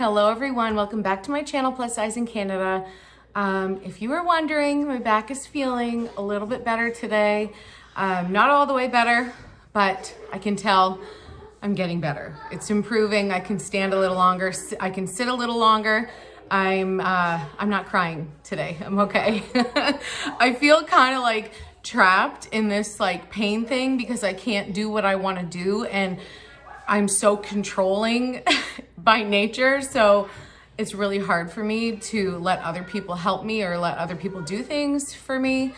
Hello everyone, welcome back to my channel, Plus Size in Canada. If you were wondering, my back is feeling a little bit better today. Not all the way better, but I can tell I'm getting better. It's improving. I can stand a little longer. I can sit a little longer. I'm not crying today. I'm okay. I feel kind of like trapped in this like pain thing because I can't do what I want to do, and I'm so controlling by nature. So it's really hard for me to let other people help me or let other people do things for me.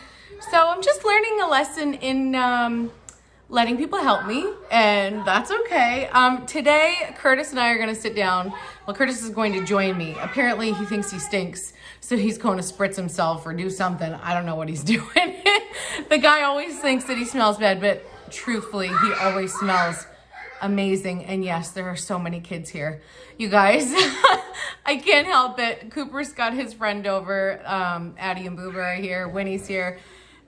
So I'm just learning a lesson in letting people help me, and that's okay. Today, Curtis and I are gonna sit down. Well, Curtis is going to join me. Apparently he thinks he stinks, so he's going to spritz himself or do something. I don't know what he's doing. The guy always thinks that he smells bad, but truthfully, he always smells amazing. And yes, there are so many kids here, you guys. I can't help it. Cooper's got his friend over. Addie and Boober are here. Winnie's here.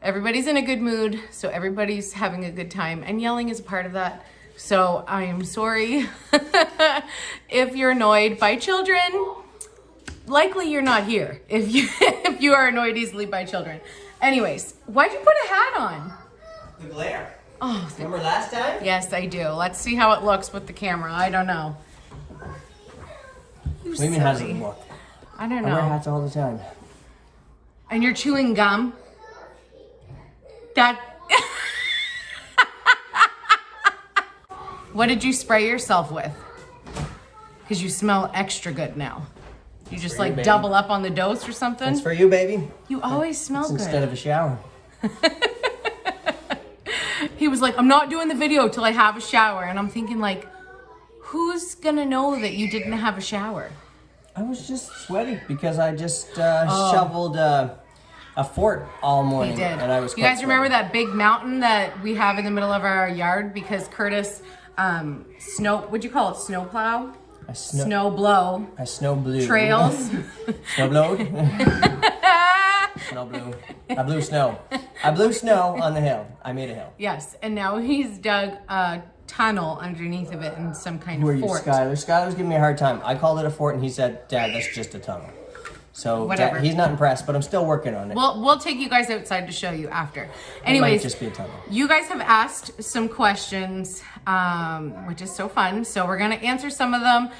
Everybody's in a good mood, so everybody's having a good time, and yelling is a part of that. So I am sorry if you're annoyed by children. Likely you're not here if you are annoyed easily by children. Anyways, why'd you put a hat on? The glare. Oh, remember last time? Yes, I do. Let's see how it looks with the camera. I don't know. What do you mean, how does it look? I don't I wear know. hats all the time. And you're chewing gum? That... What did you spray yourself with? Because you smell extra good now. You just like double up on the dose or something? It's for you, baby. You always smell good. Instead of a shower. He was like, I'm not doing the video till I have a shower. And I'm thinking like, who's gonna know that you didn't have a shower? I was just sweaty because I just shoveled a fort all morning. He did. And I was you guys remember that big mountain that we have in the middle of our yard because Curtis what'd you call it? Snow plow? Snow blow. I snow blew. Trails. Snow blowed? Snow blew. I blew snow. I blew snow on the hill. I made a hill. Yes, and now he's dug a tunnel underneath of it in some kind of fort. Who are you, Skylar? Skylar's giving me a hard time. I called it a fort and he said, Dad, that's just a tunnel. So whatever. He's not impressed, but I'm still working on it. We'll take you guys outside to show you after. It Anyways, might just be a tunnel. You guys have asked some questions, which is so fun. So we're gonna answer some of them.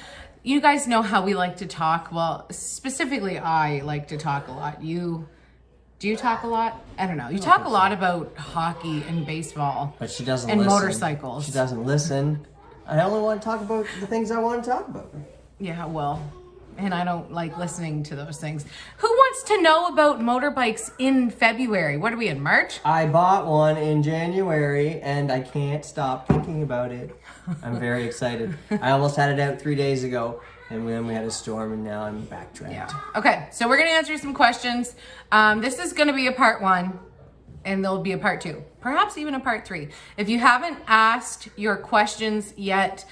You guys know how we like to talk. Well, specifically, I like to talk a lot. Do you talk a lot? I don't know. You talk a lot about hockey and baseball. But she doesn't and listen. Motorcycles. She doesn't listen. I only want to talk about the things I want to talk about. Yeah, well, and I don't like listening to those things. Who wants to know about motorbikes in February? What are we in, March? I bought one in January and I can't stop thinking about it. I'm very excited. I almost had it out 3 days ago. And then we had a storm, and now I'm backtracked. Yeah. Okay, so we're gonna answer some questions. This is gonna be a part 1, and there'll be a part 2, perhaps even a part 3. If you haven't asked your questions yet,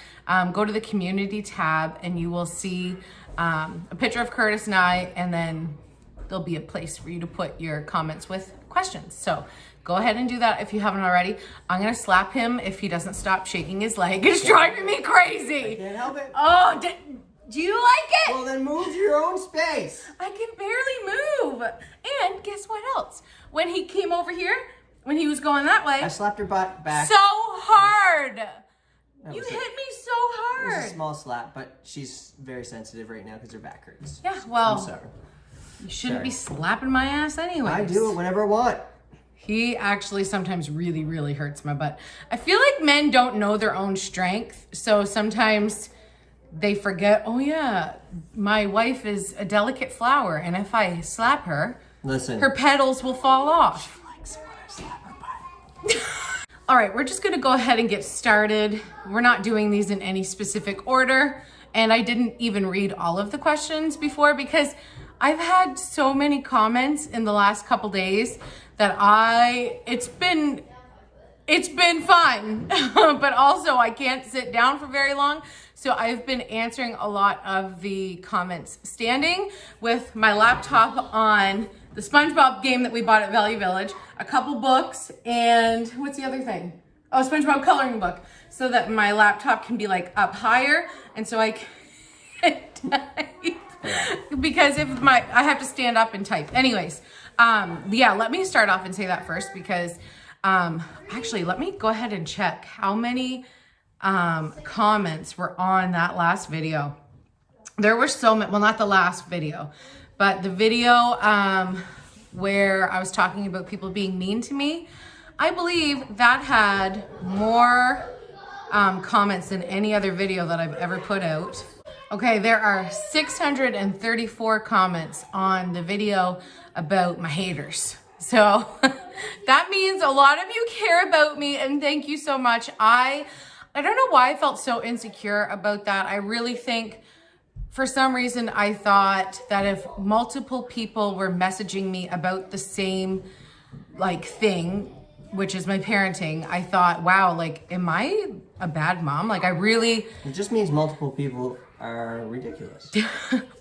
go to the community tab, and you will see a picture of Curtis and I, and then there'll be a place for you to put your comments with questions. So go ahead and do that if you haven't already. I'm gonna slap him if he doesn't stop shaking his leg. It's driving me crazy. I can't help it. Oh, do you like it? Well, then move to your own space. I can barely move. And guess what else? When he came over here, when he was going that way, I slapped her butt back. so hard. You hit me so It hard. was a small slap, but she's very sensitive right now because her back hurts. Yeah, well, I'm sorry. You shouldn't be slapping my ass anyways. I do it whenever I want. He actually sometimes really, really hurts my butt. I feel like men don't know their own strength, so sometimes they forget, oh yeah, my wife is a delicate flower, and if I slap her, her petals will fall off. She likes it when I slap her butt. All right, we're just gonna go ahead and get started. We're not doing these in any specific order, and I didn't even read all of the questions before because I've had so many comments in the last couple days that it's been fun, but also I can't sit down for very long. So I've been answering a lot of the comments standing with my laptop on the SpongeBob game that we bought at Valley Village, a couple books, and what's the other thing? Oh, SpongeBob coloring book, so that my laptop can be like up higher, and so I can Because if I have to stand up and type. Anyways, yeah, let me start off and say that first because actually, let me go ahead and check how many comments were on that last video. There were so many, well, not the last video, but the video where I was talking about people being mean to me. I believe that had more comments than any other video that I've ever put out. Okay, there are 634 comments on the video about my haters. So that means a lot of you care about me, and thank you so much. I don't know why I felt so insecure about that. I really think for some reason I thought that if multiple people were messaging me about the same like thing, which is my parenting, I thought, wow, like, am I a bad mom? Like, I really... It just means multiple people are ridiculous.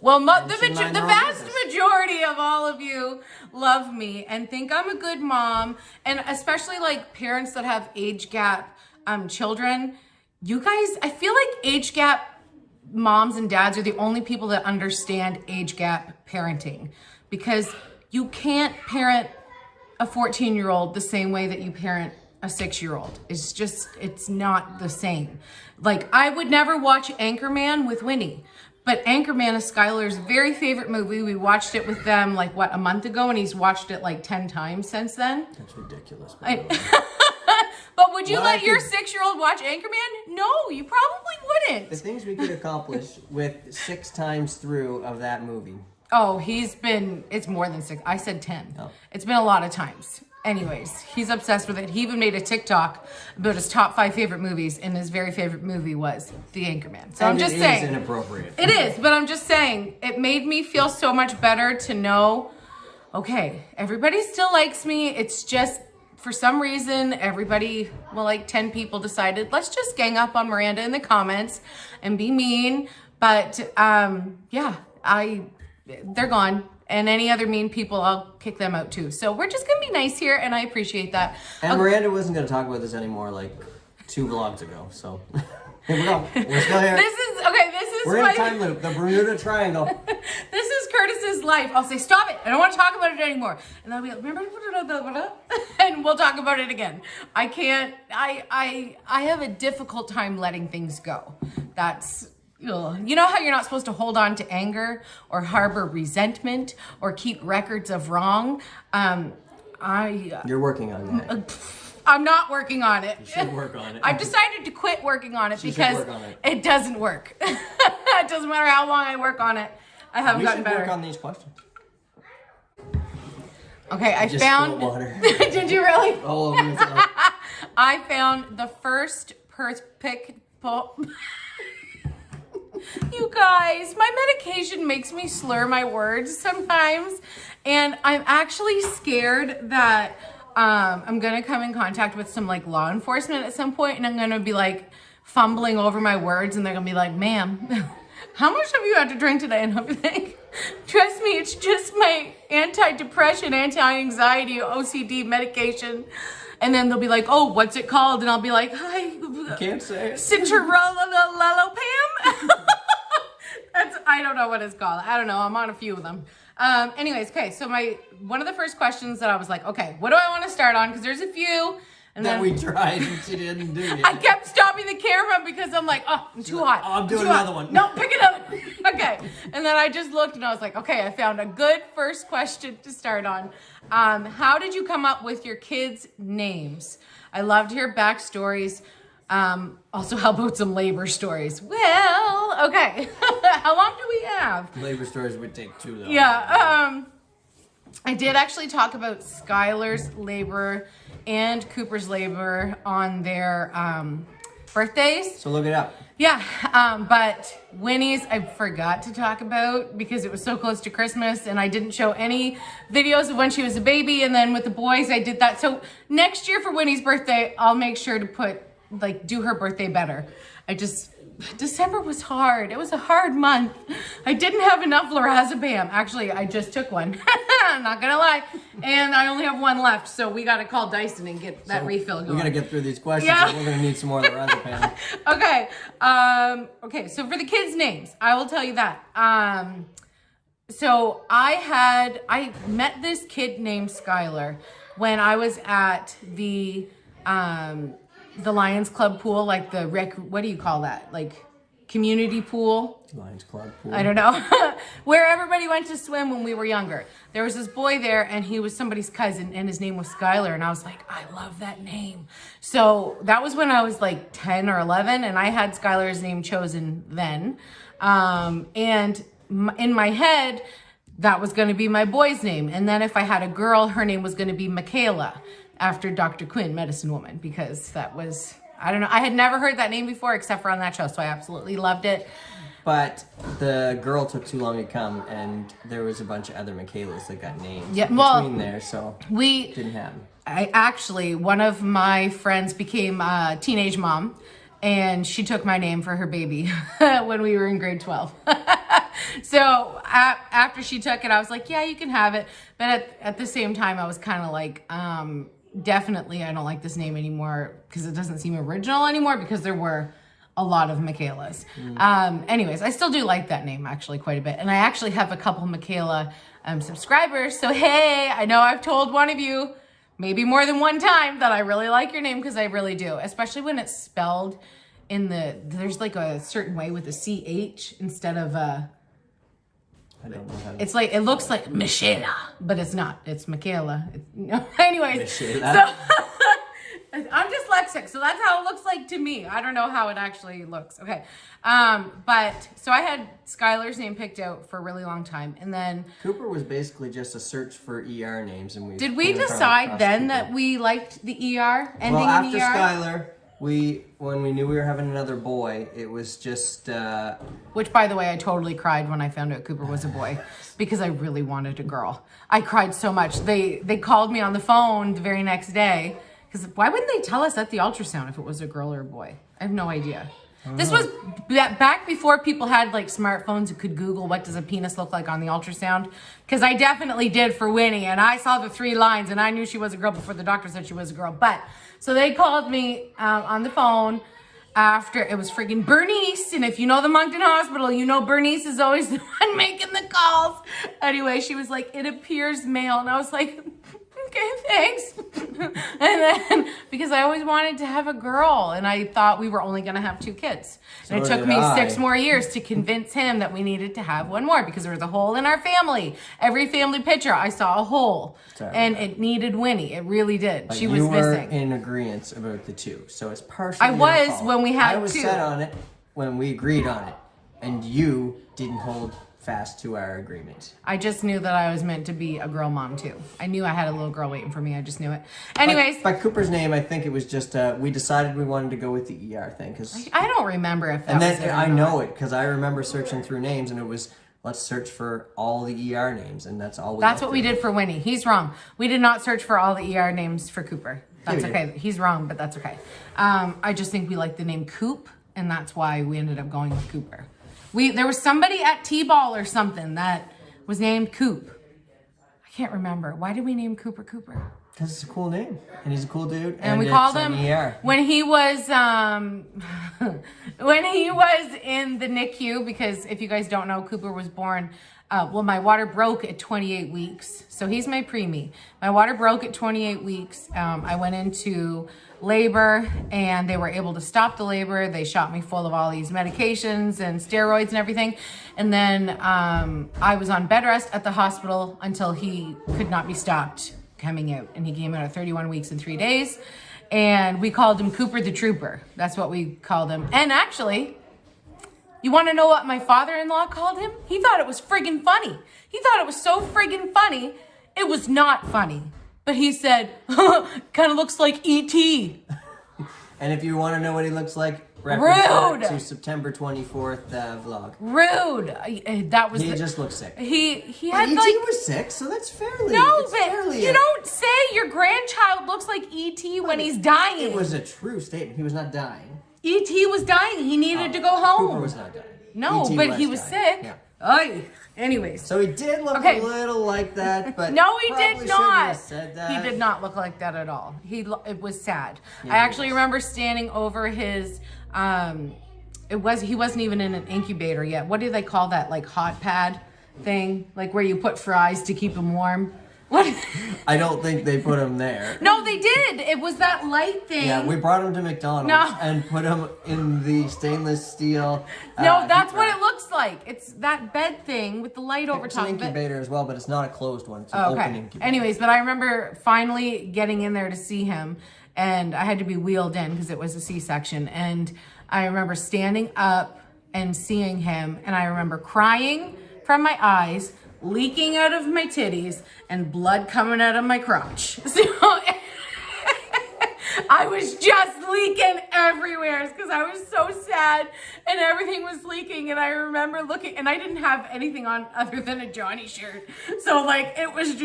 Well, the vast majority of all of you love me and think I'm a good mom. And especially like parents that have age gap children. You guys, I feel like age gap moms and dads are the only people that understand age gap parenting, because you can't parent a 14-year-old the same way that you parent a 6-year-old. It's just, it's not the same. Like, I would never watch Anchorman with Winnie, but Anchorman is Skylar's very favorite movie. We watched it with them like, what, a month ago, and he's watched it like 10 times since then. That's ridiculous. But would you let your 6-year-old watch Anchorman? No, you probably wouldn't. The things we could accomplish with 6 times through of that movie. Oh, it's more than 6. I said 10. Oh. It's been a lot of times. Anyways, he's obsessed with it. He even made a TikTok about his top 5 favorite movies, and his very favorite movie was The Anchorman. So I'm just saying. It is inappropriate. It is, but I'm just saying, it made me feel so much better to know, okay, everybody still likes me. It's just, for some reason, everybody, well, like 10 people decided, let's just gang up on Miranda in the comments and be mean. But yeah, they're gone. And any other mean people, I'll kick them out too. So we're just going to be nice here, and I appreciate that. And Miranda wasn't going to talk about this anymore like 2 vlogs ago. So here we go. We're still here. We're in a time loop, the Bermuda Triangle. This is Curtis's life. I'll say, stop it. I don't want to talk about it anymore. And they'll be like, remember? And we'll talk about it again. I can't, I have a difficult time letting things go. That's... You know how you're not supposed to hold on to anger or harbor resentment or keep records of wrong? You're working on that. I'm not working on it. You should work on it. I've decided to quit working on it because it doesn't work. It doesn't matter how long I work on it. I haven't gotten better. We should work on these questions. Okay, I found... water. Did you really? All over yourself. I found the first pick... You guys, my medication makes me slur my words sometimes, and I'm actually scared that I'm gonna come in contact with some like law enforcement at some point, and I'm gonna be like fumbling over my words, and they're gonna be like, ma'am, how much have you had to drink today? And I'll be like, trust me, it's just my anti-depression, anti-anxiety, OCD medication. And then they'll be like, oh, what's it called? And I'll be like, hi. I can't say it. Citrallalopam? I don't know what it's called. I don't know. I'm on a few of them. Anyways, okay. So one of the first questions that I was like, okay, what do I want to start on? Because there's a few. And then we tried and she didn't do it. I kept stopping the camera because I'm like, oh, I'm too hot. Oh, I'm doing another one. No, pick another. Okay. And then I just looked and I was like, okay, I found a good first question to start on. How did you come up with your kids' names? I love to hear backstories. Also, how about some labor stories? Well, okay. How long do we have? Labor stories would take too long. Yeah. I did actually talk about Skylar's labor and Cooper's labor on their birthdays. So look it up. Yeah, but Winnie's I forgot to talk about because it was so close to Christmas and I didn't show any videos of when she was a baby, and then with the boys I did that. So next year for Winnie's birthday, I'll make sure to do her birthday better. December was hard. It was a hard month. I didn't have enough lorazepam. Actually, I just took one. I'm not gonna lie. And I only have one left, so we gotta call Dyson and get that refill going. We gotta get through these questions. Yeah. We're gonna need some more lorazepam. Okay. Okay, so for the kids' names, I will tell you that. So I met this kid named Skylar when I was at the Lions Club pool, like the what do you call that? Like community pool? Lions Club pool. I don't know. Where everybody went to swim when we were younger. There was this boy there and he was somebody's cousin and his name was Skylar. And I was like, I love that name. So that was when I was like 10 or 11 and I had Skylar's name chosen then. And in my head, that was going to be my boy's name. And then if I had a girl, her name was going to be Michaela, after Dr. Quinn, medicine woman, because that was, I don't know, I had never heard that name before except for on that show, so I absolutely loved it. But the girl took too long to come, and there was a bunch of other Michaelas that got named between there, so didn't happen. One of my friends became a teenage mom, and she took my name for her baby when we were in grade 12. So after she took it, I was like, yeah, you can have it. But at the same time, I was kind of like, definitely I don't like this name anymore because it doesn't seem original anymore because there were a lot of Michaelas. Anyways, I still do like that name actually quite a bit. And I actually have a couple Michaela subscribers. So, hey, I know I've told one of you maybe more than one time that I really like your name because I really do, especially when it's spelled in there's like a certain way with a CH instead of a, I don't know how to... It's like, it looks like Michaela, but it's not. It's Michaela. Anyways, Michaela. So I'm dyslexic, so that's how it looks like to me. I don't know how it actually looks. Okay. But so I had Skylar's name picked out for a really long time. And then Cooper was basically just a search for ER names. And did we decide then that we liked the ER ending in ER? Well, after Skylar, when we knew we were having another boy, it was just... Which, by the way, I totally cried when I found out Cooper was a boy because I really wanted a girl. I cried so much. They called me on the phone the very next day because why wouldn't they tell us at the ultrasound if it was a girl or a boy? I have no idea. This was back before people had like smartphones and could Google what does a penis look like on the ultrasound. Because I definitely did for Winnie, and I saw the 3 lines, and I knew she was a girl before the doctor said she was a girl. But so they called me on the phone after it was friggin' Bernice, and if you know the Moncton Hospital, you know Bernice is always the one making the calls. Anyway, she was like, "It appears male," and I was like, okay, thanks. And then, because I always wanted to have a girl, and I thought we were only going to have 2 kids. And it took me 6 more years to convince him that we needed to have one more because there was a hole in our family. Every family picture, I saw a hole. And it needed Winnie. It really did. She was missing. You were in agreement about the 2, so it's partially I was fault. when we had 2. I was set on it when we agreed on it, and you didn't hold fast to our agreement. I just knew that I was meant to be a girl mom too. I knew I had a little girl waiting for me. I just knew it. Anyways. By Cooper's name, I think it was just, we decided we wanted to go with the ER thing. Cause, I don't remember if that and was then I know it because I remember searching through names and it was, let's search for all the ER names, and that's all we That's what we did for Winnie. He's wrong. We did not search for all the ER names for Cooper. That's okay. He's wrong, but that's okay. I just think we like the name Coop, and that's why we ended up going with Cooper. There was somebody at T-Ball or something that was named Coop. I can't remember. Why did we name Cooper Cooper? Because it's a cool name, and he's a cool dude. And we called him when he was in the NICU, because if you guys don't know, Cooper was born. Well, my water broke at 28 weeks, so he's my preemie. My water broke at 28 weeks. I went into labor, and they were able to stop the labor. They shot me full of all these medications and steroids and everything. And then I was on bed rest at the hospital until he could not be stopped coming out. And he came out at 31 weeks and 3 days. And we called him Cooper the Trooper. That's what we called him. And actually, you want to know what my father-in-law called him? He thought it was friggin' funny. He thought it was so friggin' funny. It was not funny. But he said, kind of looks like E.T. And if you want to know what he looks like, reference to September 24th vlog. Rude. That was. He just looks sick. He had like. E.T. was sick, so that's fairly. No, but you don't say your grandchild looks like E.T. when he's dying. It was a true statement. He was not dying. E.T. was dying. He needed to go home. Cooper was not dying. No, E.T. but he was dying. sick. Yeah. Oy. Anyways. So he did look a little like that, but no, he probably did shouldn't not. have said that. He did not look like that at all. It was sad. Yeah, I actually remember standing over his. He wasn't even in an incubator yet. What do they call that? Like hot pad thing, like where you put fries to keep him warm. What? I don't think they put him there. No, they did. It was that light thing. Yeah, we brought him to McDonald's and put him in the stainless steel. No, that's what it looks like. It's that bed thing with the light over top of it. It's an incubator as well, but it's not a closed one. It's an open incubator. Anyways, but I remember finally getting in there to see him, and I had to be wheeled in because it was a C-section. And I remember standing up and seeing him, and I remember crying from my eyes, leaking out of my titties, and blood coming out of my crotch. So I was just leaking everywhere because I was so sad and everything was leaking. And I remember looking, and I didn't have anything on other than a Johnny shirt. So like, it was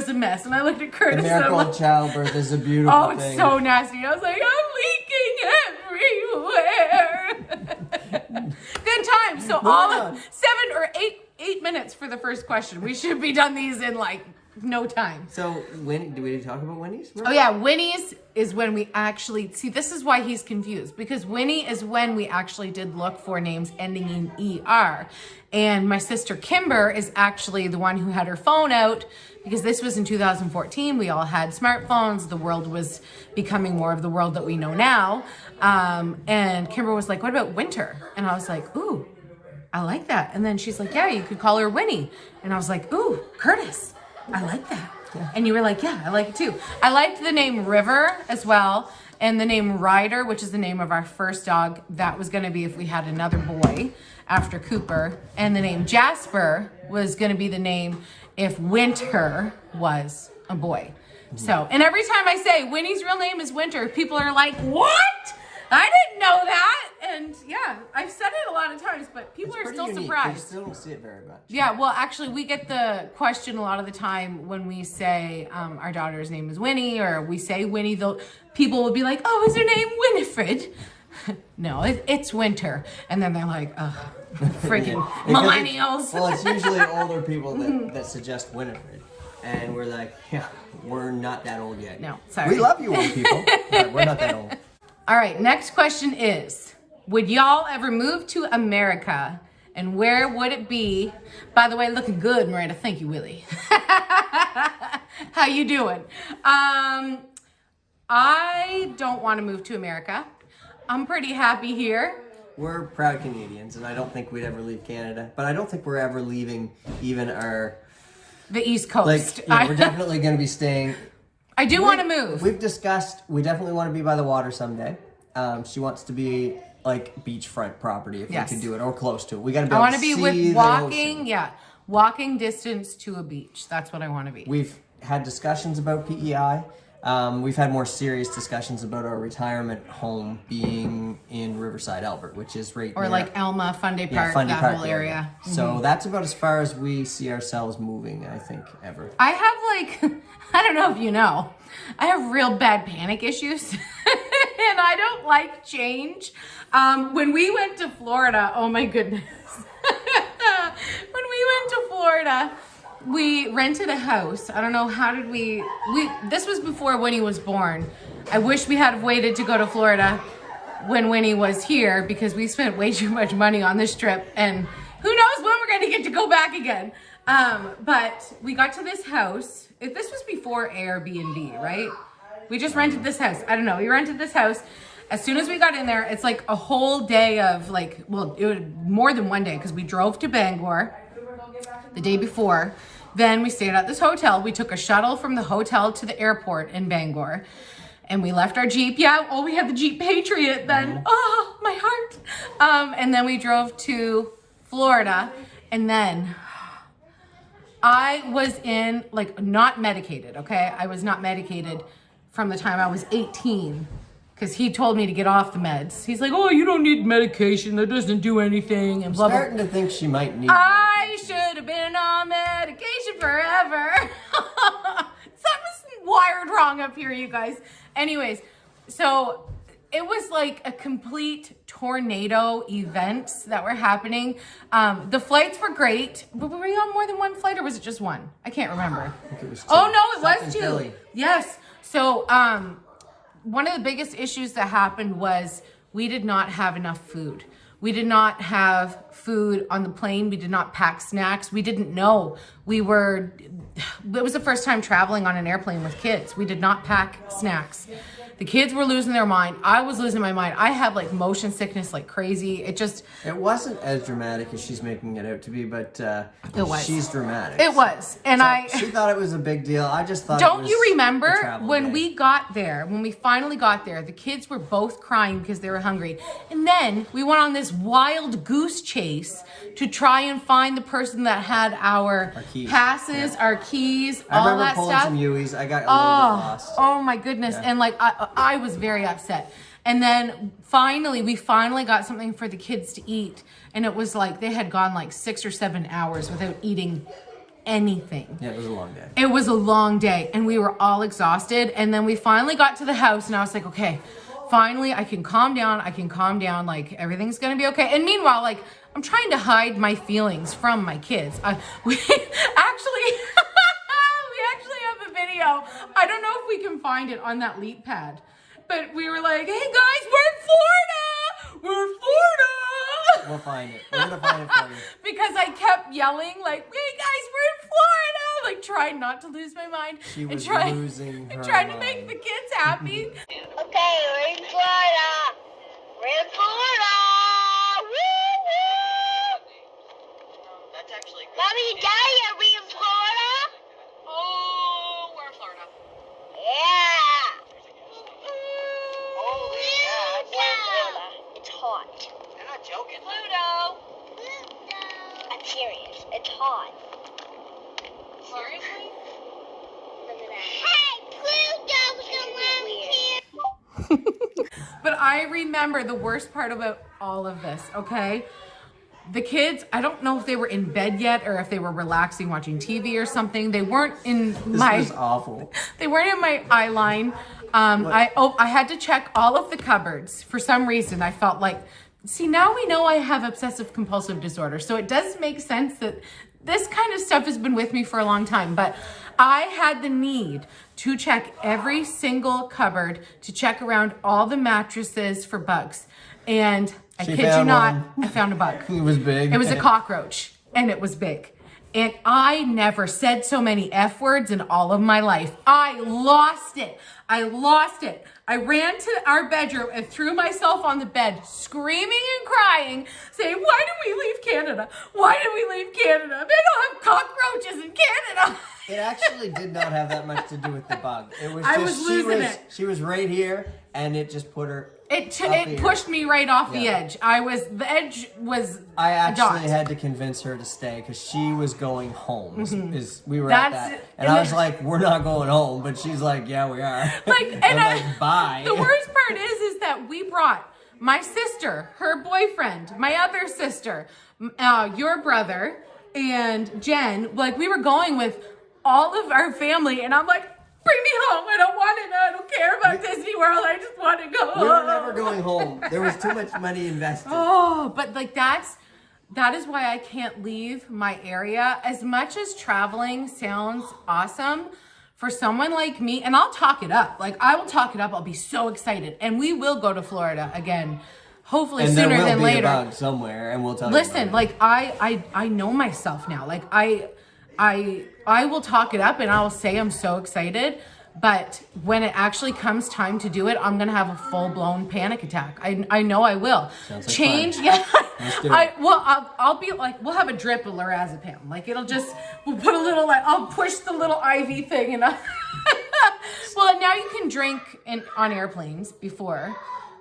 a mess. And I looked at Curtis. The miracle of childbirth is a beautiful thing. Oh, it's so nasty. I was like, I'm leaking everywhere. Good time. So all of 7 or 8 minutes for the first question. We should be done these in like no time. So do we talk about Winnie's? Oh yeah, Winnie's is when we actually, see, this is why he's confused, because Winnie is when we actually did look for names ending in ER. And my sister Kimber is actually the one who had her phone out, because this was in 2014. We all had smartphones. The world was becoming more of the world that we know now. And Kimber was like, what about Winter? And I was like, ooh, I like that. And then she's like, yeah, you could call her Winnie. And I was like, ooh, Curtis, I like that. Yeah. And you were like, yeah, I like it too. I liked the name River as well. And the name Ryder, which is the name of our first dog, that was going to be if we had another boy after Cooper. And the name Jasper was going to be the name if Winter was a boy. Mm-hmm. So, and every time I say Winnie's real name is Winter, people are like, what? I didn't know that. And yeah, I've said it a lot of times, but people are still surprised. You still don't see it very much. Yeah, well, actually, we get the question a lot of the time when we say our daughter's name is Winnie, or we say Winnie, people will be like, oh, is her name Winifred? No, it's Winter. And then they're like, oh, freaking millennials. Well, it's usually older people that suggest Winifred. And we're like, yeah, we're not that old yet. No, sorry. We love you old people, but we're not that old. All right, next question is, would y'all ever move to America, and where would it be? By the way, looking good, Miranda. Thank you, Willie. How you doing? I don't want to move to America. I'm pretty happy here. We're proud Canadians, and I don't think we'd ever leave Canada. But I don't think we're ever leaving even the East Coast. Like, yeah, we're definitely going to be staying. I do want to move. We've discussed, we definitely want to be by the water someday. She wants to be like beachfront property if we can do it, or close to it. We got to be able to see the ocean. I want to be with walking distance to a beach. That's what I want to be. We've had discussions about PEI. We've had more serious discussions about our retirement home being in Riverside, Albert, which is right or near, like Elma, Funday Park, Funday that Park whole area. Mm-hmm. So that's about as far as we see ourselves moving, I think, ever. I have I don't know if you know, I have real bad panic issues and I don't like change. When we went to Florida, oh my goodness. When we went to Florida, we rented a house. I don't know, how did we this was before Winnie was born. I wish we had waited to go to Florida when Winnie was here, because we spent way too much money on this trip, and who knows when we're gonna get to go back again. But we got to this house. This was before Airbnb, right? We just rented this house. I don't know, we rented this house. As soon as we got in there, it's like a whole day of it was more than one day, because we drove to Bangor the day before. Then we stayed at this hotel. We took a shuttle from the hotel to the airport in Bangor, and we left our Jeep. Yeah, we had the Jeep Patriot then. Oh, my heart. And then we drove to Florida, and then I was not medicated, okay? I was not medicated from the time I was 18, because he told me to get off the meds. He's like, oh, you don't need medication. That doesn't do anything. And blah, blah. I'm starting to think she might need I should have been on medication forever. Something's wired wrong up here, you guys. Anyways, so it was like a complete tornado events that were happening. The flights were great, but were we on more than one flight or was it just one? I can't remember. I think it was two. Oh no, it was two. Philly. Yes. So one of the biggest issues that happened was we did not have enough food. We did not have food on the plane. We did not pack snacks. We didn't know. It was the first time traveling on an airplane with kids. We did not pack snacks. The kids were losing their mind. I was losing my mind. I have like motion sickness like crazy. It wasn't as dramatic as she's making it out to be, but it was. She's dramatic. It was. And she thought it was a big deal. I just thought Don't you remember when we got there, when we finally got there, the kids were both crying because they were hungry. And then we went on this wild goose chase to try and find the person that had our passes, our keys, all that stuff. I remember pulling some U's. I got a little bit lost. Oh my goodness. Yeah. And like, I was very upset. And then we finally got something for the kids to eat. And it was like, they had gone like 6 or 7 hours without eating anything. Yeah, it was a long day. It was a long day and we were all exhausted. And then we finally got to the house and I was like, okay, finally I can calm down. Like everything's going to be okay. And meanwhile, like I'm trying to hide my feelings from my kids. We actually have a video. I don't know if we can find it on that Leap Pad, but we were like, hey guys, we're in Florida. We're in Florida. We'll find it. We're going to find it for you. Because I kept yelling like, hey guys, we're in Florida. Like trying not to lose my mind. She was losing her trying to mind. make the kids happy. Okay, we're in Florida. We're in Florida. Woo woo. That's actually good. Mommy and Daddy, are we in Florida? Oh, we're in Florida. Yeah. Holy Yeah. cow. Florida. It's hot. They're not joking. Pluto. I'm serious. It's hot. Seriously? Look at that. Hey, Pluto's around here. But I remember the worst part about all of this, okay? The kids, I don't know if they were in bed yet or if they were relaxing watching TV or something. They weren't in This was awful. They weren't in my eye line. I had to check all of the cupboards. For some reason, I felt like, see, now we know I have obsessive compulsive disorder. So it does make sense that this kind of stuff has been with me for a long time. But I had the need to check every single cupboard, to check around all the mattresses for bugs. And I kid you not, I found a bug. It was big. It was a cockroach, and it was big. And I never said so many F words in all of my life. I lost it. I ran to our bedroom and threw myself on the bed, screaming and crying, saying, why did we leave Canada? Why did we leave Canada? They don't have cockroaches in Canada. It actually did not have that much to do with the bug. It was I just was losing it. She was right here, and it just put her. It pushed me right off the edge. The edge was. I actually had to convince her to stay because she was going home. We were at that, and I was like, "We're not going home," but she's like, "Yeah, we are." Like, bye. The worst part is that we brought my sister, her boyfriend, my other sister, your brother, and Jen. Like we were going with all of our family, and I'm like, bring me home. I don't want it. I don't care about Disney World. I just want to go home. We were never going home. There was too much money invested. Oh, but like that is why I can't leave my area. As much as traveling sounds awesome, for someone like me, and I'll talk it up. Like I will talk it up. I'll be so excited. And we will go to Florida again. Hopefully sooner than later. And there will be a bug somewhere, and we'll tell you. Listen, like I know myself now. Like I will talk it up and I'll say I'm so excited, but when it actually comes time to do it, I'm gonna have a full-blown panic attack. I know I will. Sounds like change, fun. yeah. Let's do it. I'll be like, we'll have a drip of lorazepam. Like we'll put a little, like I'll push the little IV thing and well, now you can drink on airplanes before,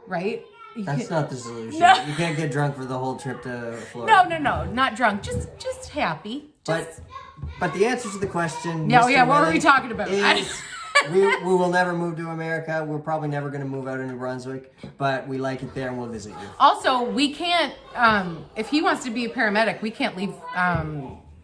right? That's not the solution. No. You can't get drunk for the whole trip to Florida. No, not drunk. Just happy. But the answer to the question, Yeah, Mr. yeah. What were Rennie, we talking about? is we will never move to America. We're probably never going to move out of New Brunswick, but we like it there and we'll visit you. Also, we can't. If he wants to be a paramedic, we can't leave.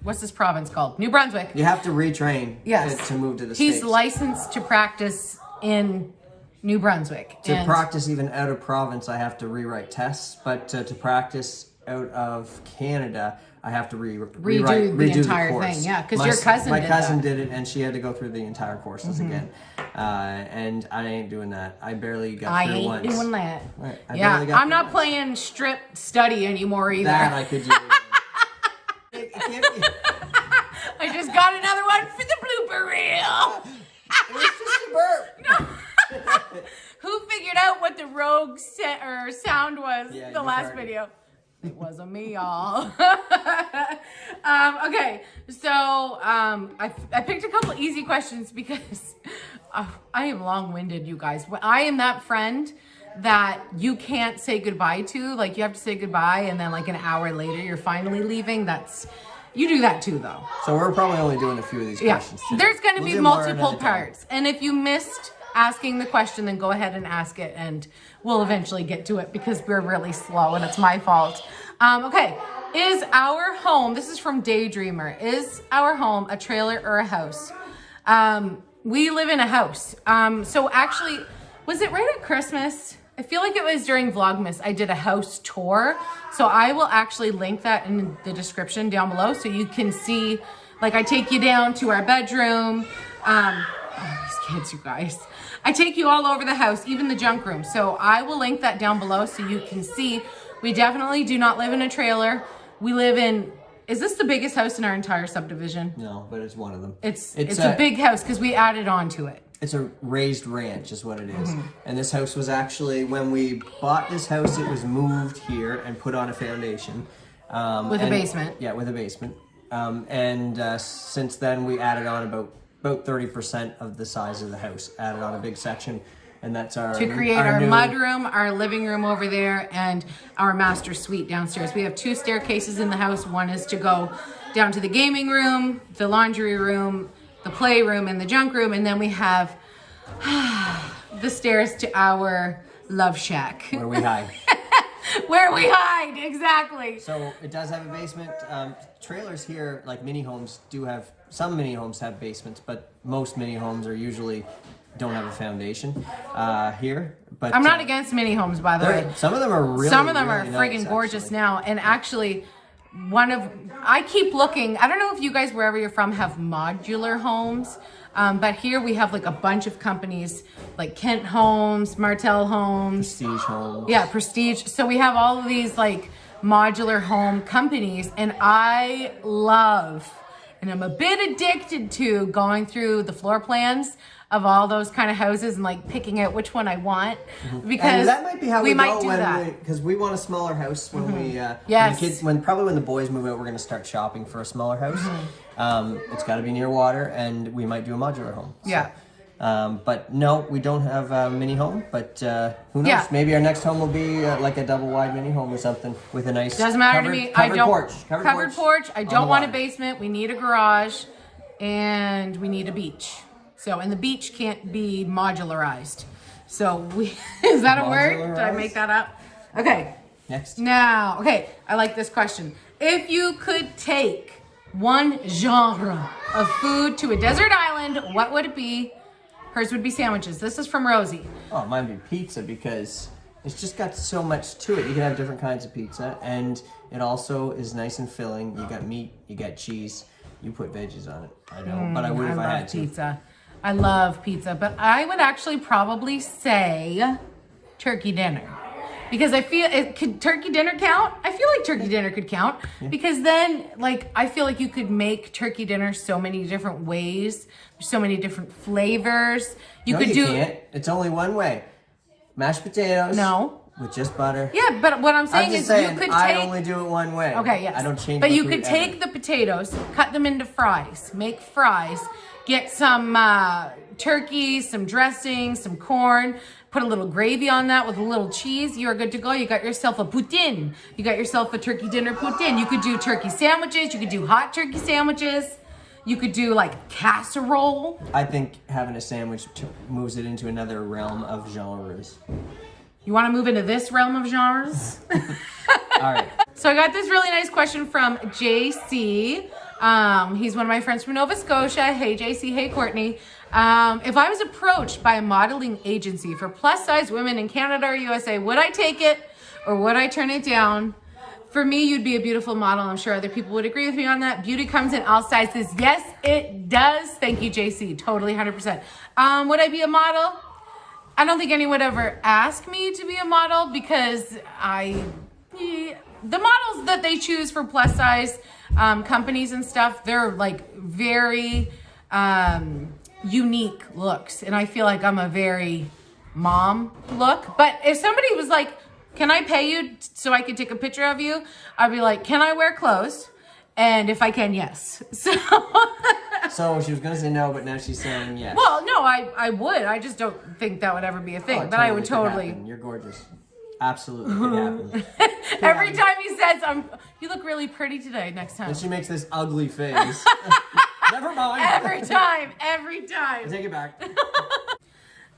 What's this province called? New Brunswick. You have to retrain to move to the States. He's licensed to practice in New Brunswick. To practice even out of province, I have to rewrite tests, but to practice out of Canada, I have to redo the entire course. Thing. Yeah, because your cousin my cousin did it, and she had to go through the entire courses again. And I ain't doing that. I barely got through once. I ain't doing that. Right. I'm not playing strip study anymore either. That I could do. I just got another one for the blooper reel. It was just a burp. No. Who figured out what the rogue sound was the last video? It wasn't me, y'all. Okay, so I picked a couple easy questions because I am long-winded, you guys. I am that friend that you can't say goodbye to. Like, you have to say goodbye, and then like an hour later, you're finally leaving. You do that too, though. So we're probably only doing a few of these questions today. There's going to be multiple parts, and if you missed asking the question, then go ahead and ask it, and we'll eventually get to it because we're really slow and it's my fault. Okay, is our home, this is from Daydreamer, is our home a trailer or a house? We live in a house. So actually, was it right at Christmas? I feel like it was during Vlogmas. I did a house tour. So I will actually link that in the description down below so you can see, like, I take you down to our bedroom. These kids, you guys. I take you all over the house, even the junk room. So I will link that down below so you can see. We definitely do not live in a trailer. We live in, is this the biggest house in our entire subdivision? No, but it's one of them. It's a big house because we added on to it. It's a raised ranch is what it is. And this house was actually, when we bought this house, it was moved here and put on a foundation. With a basement. Yeah, with a basement. Since then we added on about 30% of the size of the house, added on a big section. And that's our to create our mudroom, our living room over there, and our master suite downstairs. We have 2 staircases in the house. One is to go down to the gaming room, the laundry room, the playroom, and the junk room. And then we have the stairs to our love shack. Where we hide. Where we hide, exactly. So it does have a basement. Trailers here, like mini homes, do have, some mini homes have basements, but most mini homes are usually don't have a foundation here. But I'm not against mini homes, by the way. Some of them are really, some of them really are nice, friggin' gorgeous now. And actually, I keep looking. I don't know if you guys, wherever you're from, have modular homes. But here we have like a bunch of companies like Kent Homes, Martell Homes. Prestige Homes. Yeah, Prestige. So we have all of these like modular home companies, and I love, and I'm a bit addicted to going through the floor plans of all those kind of houses and like picking out which one I want, because and that might be how we might go do that. Because we want a smaller house when we yes. when the boys move out, we're gonna start shopping for a smaller house. It's got to be near water, and we might do a modular home. So. Yeah. But no, we don't have a mini home, but who knows? Yeah. Maybe our next home will be like a double wide mini home or something with a nice doesn't matter to me. I don't covered porch. I don't want a basement. We need a garage, and we need a beach. So, and the beach can't be modularized. So is that a word? Did I make that up? Okay. Next. Now, okay, I like this question. If you could take one genre of food to a desert island, what would it be? Hers would be sandwiches. This is from Rosie. Oh, mine would be pizza because it's just got so much to it. You can have different kinds of pizza, and it also is nice and filling. You got meat, you got cheese. You put veggies on it. I don't, but I would if I had to. Pizza. I love pizza, but I would actually probably say turkey dinner. Because I feel, could turkey dinner count? I feel like turkey dinner could count. Yeah. Because then, like, I feel like you could make turkey dinner so many different ways. There's so many different flavors. You can't. It's only one way. Mashed potatoes. No. With just butter. Yeah, but what I'm saying is you could take... I only do it one way. Okay, yes. I don't change But you could take the potatoes, cut them into fries, make fries, get some turkey, some dressing, some corn, put a little gravy on that with a little cheese. You're good to go. You got yourself a poutine. You got yourself a turkey dinner poutine. You could do turkey sandwiches. You could do hot turkey sandwiches. You could do like casserole. I think having a sandwich moves it into another realm of genres. You want to move into this realm of genres? All right. So I got this really nice question from JC. He's one of my friends from Nova Scotia. Hey, JC. Hey, Courtney. If I was approached by a modeling agency for plus size women in Canada or USA, would I take it or would I turn it down? For me, you'd be a beautiful model. I'm sure other people would agree with me on that. Beauty comes in all sizes. Yes, it does. Thank you, JC. Totally 100%. Would I be a model? I don't think anyone would ever ask me to be a model because the models that they choose for plus size companies and stuff, they're like very unique looks. And I feel like I'm a very mom look. But if somebody was like, can I pay you so I can take a picture of you? I'd be like, can I wear clothes? And if I can, yes. So she was going to say no, but now she's saying yes. Well, no, I would. I just don't think that would ever be a thing. But I would totally. You're gorgeous. Absolutely. It happens. Every time he says, you look really pretty today, next time. And she makes this ugly face. Never mind. Every time. I take it back.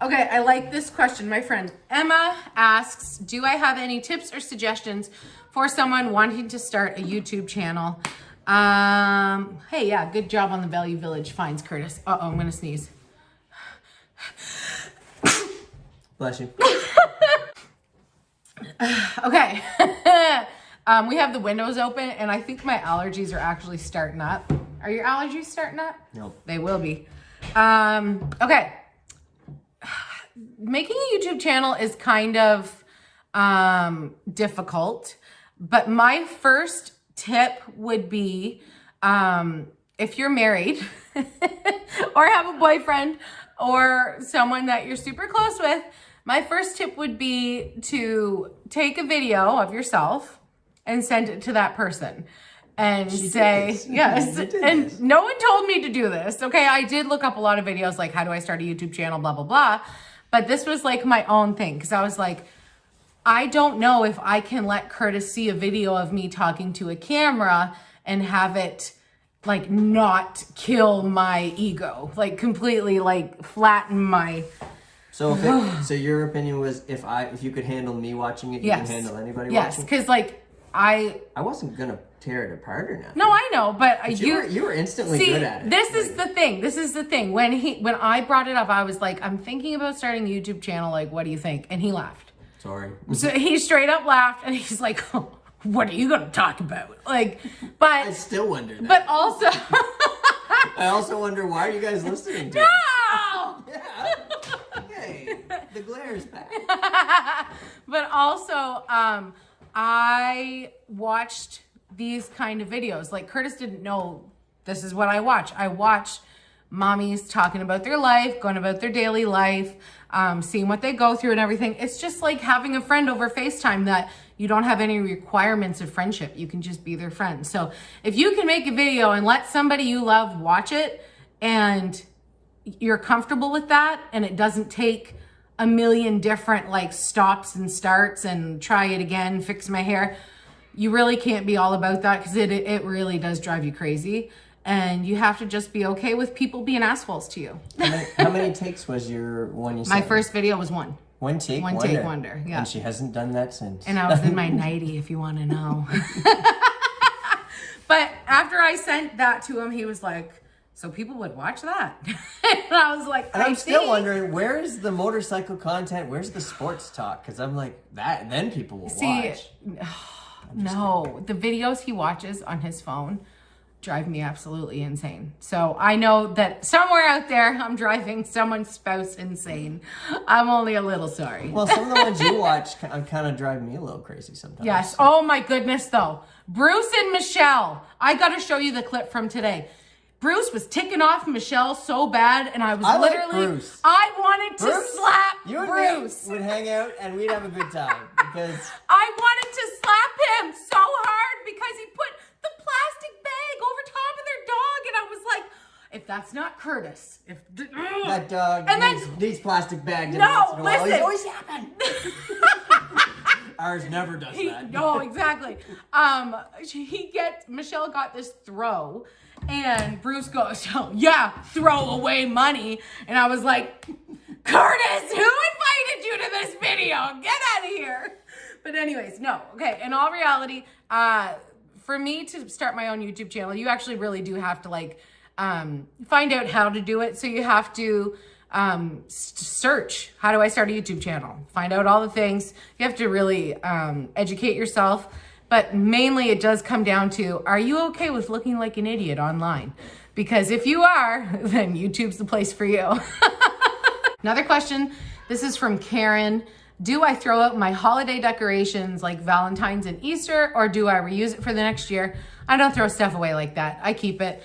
Okay, I like this question. My friend Emma asks, do I have any tips or suggestions for someone wanting to start a YouTube channel? Hey, yeah, good job on the Value Village finds, Curtis. Uh-oh, I'm gonna sneeze. Bless you. Okay. We have the windows open and I think my allergies are actually starting up. Are your allergies starting up? Nope. They will be. Okay. Making a YouTube channel is kind of difficult, but my first tip would be if you're married or have a boyfriend or someone that you're super close with, my first tip would be to take a video of yourself and send it to that person and say, yes. And no one told me to do this. Okay, I did look up a lot of videos like how do I start a YouTube channel, blah, blah, blah. But this was like my own thing because I was like, I don't know if I can let Curtis see a video of me talking to a camera and have it like not kill my ego, like completely like flatten my... So so your opinion was if you could handle me watching it, you can handle anybody watching it? Yes, because like I wasn't gonna tear it apart or nothing. No, I know, but you were instantly good at it. This is the thing. This is the thing. When I brought it up, I was like, I'm thinking about starting a YouTube channel. Like, what do you think? And he laughed. Sorry. So he straight up laughed, and he's like, oh, what are you gonna talk about? Like, but I still wonder that. But also, I also wonder why are you guys listening to no! it? Yeah. Hey, the glare's back. But also, I watched these kind of videos. Like Curtis didn't know this is what I watch. I watch mommies talking about their life, going about their daily life, seeing what they go through and everything. It's just like having a friend over FaceTime that you don't have any requirements of friendship. You can just be their friend. So if you can make a video and let somebody you love watch it and you're comfortable with that and it doesn't take a million different like stops and starts and try it again, fix my hair, you really can't be all about that because it really does drive you crazy. And you have to just be okay with people being assholes to you. How many takes was your one you said? My first video was one. One take wonder. Take wonder, yeah. And she hasn't done that since. And I was in my nightie, if you want to know. But after I sent that to him, he was like, so people would watch that? And I was like, and I'm still wondering, where is the motorcycle content? Where's the sports talk? Because I'm like, that, and then people will watch. No, the videos he watches on his phone drive me absolutely insane. So I know that somewhere out there, I'm driving someone's spouse insane. I'm only a little sorry. Well, some of the ones you watch kind of drive me a little crazy sometimes. Yes. Oh my goodness, though. Bruce and Michelle. I got to show you the clip from today. Bruce was ticking off Michelle so bad, and I wanted to slap you and Bruce. Me would hang out, and we'd have a good time because I wanted to slap him so hard because he put the plastic bag over top of their dog, and I was like, if that's not Curtis, that dog needs plastic bags. No, listen. He's always yapping. Ours never does that. No, exactly. Michelle got this throw. And Bruce goes, oh, yeah, throw away money. And I was like, Curtis, who invited you to this video? Get out of here. But anyways, no. Okay, in all reality, for me to start my own YouTube channel, you actually really do have to like find out how to do it. So you have to search, how do I start a YouTube channel? Find out all the things. You have to really educate yourself. But mainly it does come down to, are you okay with looking like an idiot online? Because if you are, then YouTube's the place for you. Another question, this is from Karen. Do I throw out my holiday decorations like Valentine's and Easter, or do I reuse it for the next year? I don't throw stuff away like that. I keep it.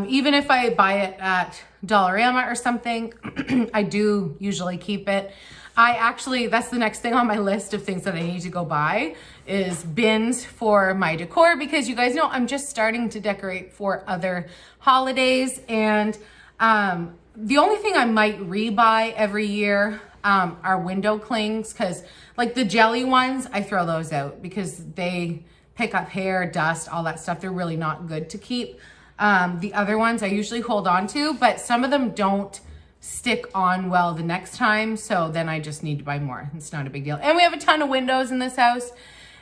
Even if I buy it at Dollarama or something, I do usually keep it. That's the next thing on my list of things that I need to go buy is bins for my decor, because you guys know I'm just starting to decorate for other holidays. And the only thing I might rebuy every year are window clings, because like the jelly ones, I throw those out because they pick up hair, dust, all that stuff. They're really not good to keep. The other ones I usually hold on to, but some of them don't stick on well the next time. So then I just need to buy more. It's not a big deal. And we have a ton of windows in this house,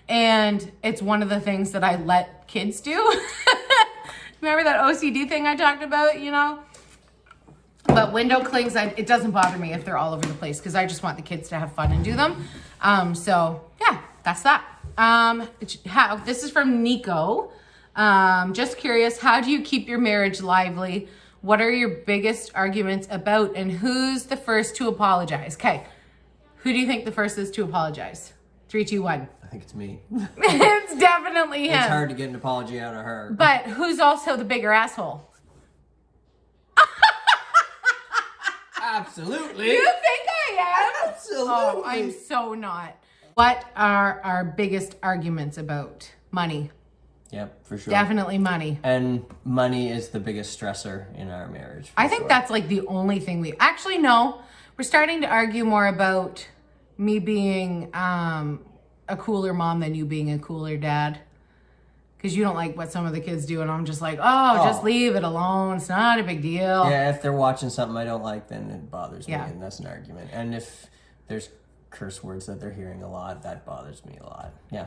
and it's one of the things that I let kids do. Remember that OCD thing I talked about, you know? But window clings, it doesn't bother me if they're all over the place, because I just want the kids to have fun and do them. So yeah, that's that. This is from Nico. Just curious, how do you keep your marriage lively? What are your biggest arguments about, and who's the first to apologize? Okay, who do you think the first is to apologize? 3, 2, 1. I think it's me. It's definitely him. It's hard to get an apology out of her. But who's also the bigger asshole? Absolutely. You think I am? Absolutely. Oh, I'm so not. What are our biggest arguments about? Money. Yep, for sure. Definitely money. And money is the biggest stressor in our marriage. I think that's like the only thing actually, no. We're starting to argue more about me being a cooler mom than you being a cooler dad. Because you don't like what some of the kids do, and I'm just like, just leave it alone. It's not a big deal. Yeah, if they're watching something I don't like, then it bothers me, and that's an argument. And if there's curse words that they're hearing a lot, that bothers me a lot. Yeah.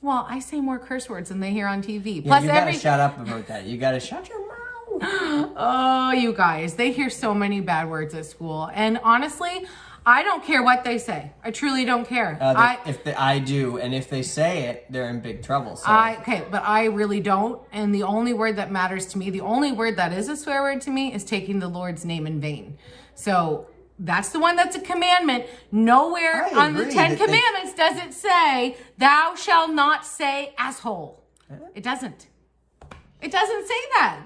Well, I say more curse words than they hear on TV. Yeah, you gotta shut up about that. You gotta shut your mouth. Oh, you guys, they hear so many bad words at school. And honestly, I don't care what they say. I truly don't care. I do, and if they say it, they're in big trouble. So. But I really don't. And the only word that matters to me, the only word that is a swear word to me, is taking the Lord's name in vain. So that's the one that's a commandment. Nowhere on the 10 commandments does it say, thou shalt not say asshole. It doesn't. It doesn't say that.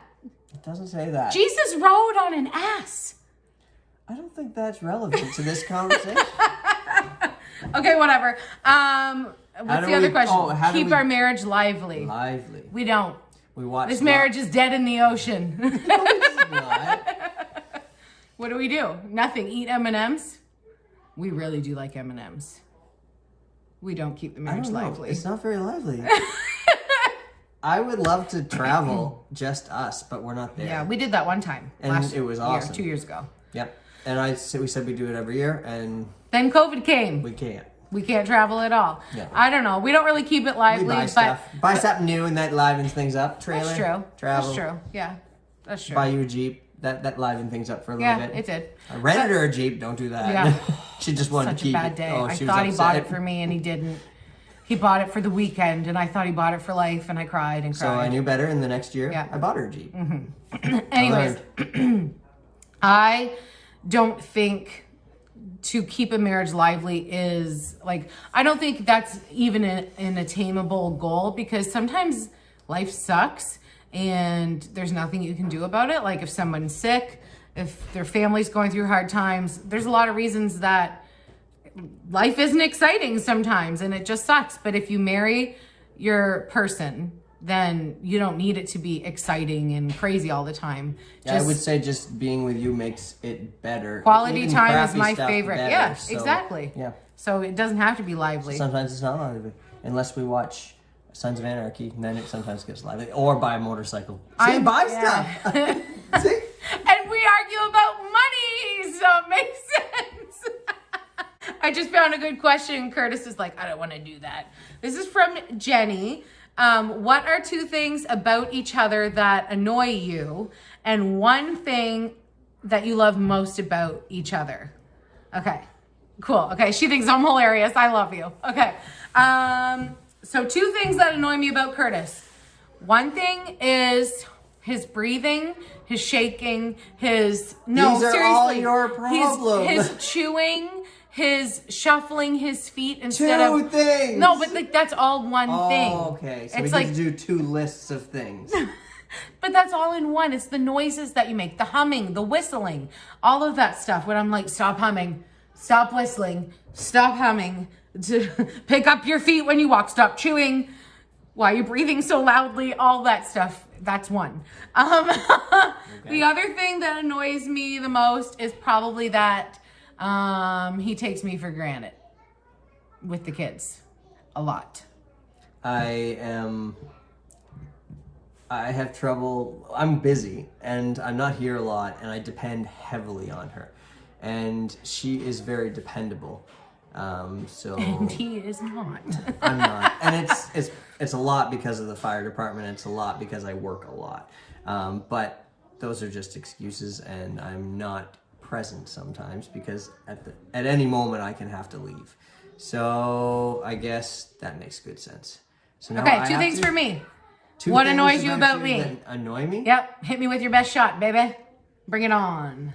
It doesn't say that. Jesus rode on an ass. I don't think that's relevant to this conversation. Okay, whatever. What's the other question? Keep our marriage lively. Lively. We don't. We watch. This marriage is dead in the ocean. No, it's not. What do we do? Nothing. Eat M&Ms? We really do like M&Ms. We don't keep the marriage lively. It's not very lively. I would love to travel, just us, but we're not there. Yeah, we did that one time. And it was awesome. 2 years ago. Yep. And we said we'd do it every year, and then COVID came. We can't. We can't travel at all. Yeah. I don't know. We don't really keep it lively. We buy stuff. Buy something new, and that livens things up. Trailer. That's true. Travel. That's true. Yeah. That's true. Buy you a Jeep. That livened things up for a little bit. Yeah, it did. I rented her a Jeep. Don't do that. Yeah. She just wanted to keep it. Such a bad day. Oh, I thought he bought it for me, and he didn't. He bought it for the weekend, and I thought he bought it for life, and I cried and cried. So I knew better, and the next year, I bought her a Jeep. Mm-hmm. Anyways, I don't think to keep a marriage lively is like, I don't think that's even an attainable goal, because sometimes life sucks and there's nothing you can do about it. Like if someone's sick, if their family's going through hard times, there's a lot of reasons that life isn't exciting sometimes, and it just sucks. But if you marry your person, then you don't need it to be exciting and crazy all the time. Yeah, I would say just being with you makes it better. Quality Even time is crappy my stuff favorite. better, Yeah, so, exactly. Yeah. So it doesn't have to be lively. Sometimes it's not lively. Unless we watch Sons of Anarchy, and then it sometimes gets lively. Or buy a motorcycle. Buy stuff. See? And we argue about money, so it makes sense. I just found a good question. Curtis is like, I don't want to do that. This is from Jenny. What are 2 things about each other that annoy you, and 1 thing that you love most about each other? Okay, cool. Okay, she thinks I'm hilarious. I love you. Okay, so 2 things that annoy me about Curtis. 1 thing is his breathing, his shaking, his no, These are seriously, all your problem. His chewing, his shuffling his feet instead of 2 things. No, but like that's all one thing. Oh, okay. So it's we like get to do 2 lists of things. But that's all in one. It's the noises that you make, the humming, the whistling, all of that stuff. When I'm like, stop humming, stop whistling, stop humming, to pick up your feet when you walk, stop chewing. Why are you breathing so loudly? All that stuff. That's one. The other thing that annoys me the most is probably that he takes me for granted with the kids a lot. I have trouble. I'm busy and I'm not here a lot, and I depend heavily on her, and she is very dependable. So And he is not. I'm not, and it's a lot because of the fire department. It's a lot because I work a lot, but those are just excuses, and I'm not present sometimes because at any moment I can have to leave. So I guess that makes good sense. So now Okay, 2 things for me. 2 What things annoys you about me? that annoy me? Yep, hit me with your best shot, baby. Bring it on.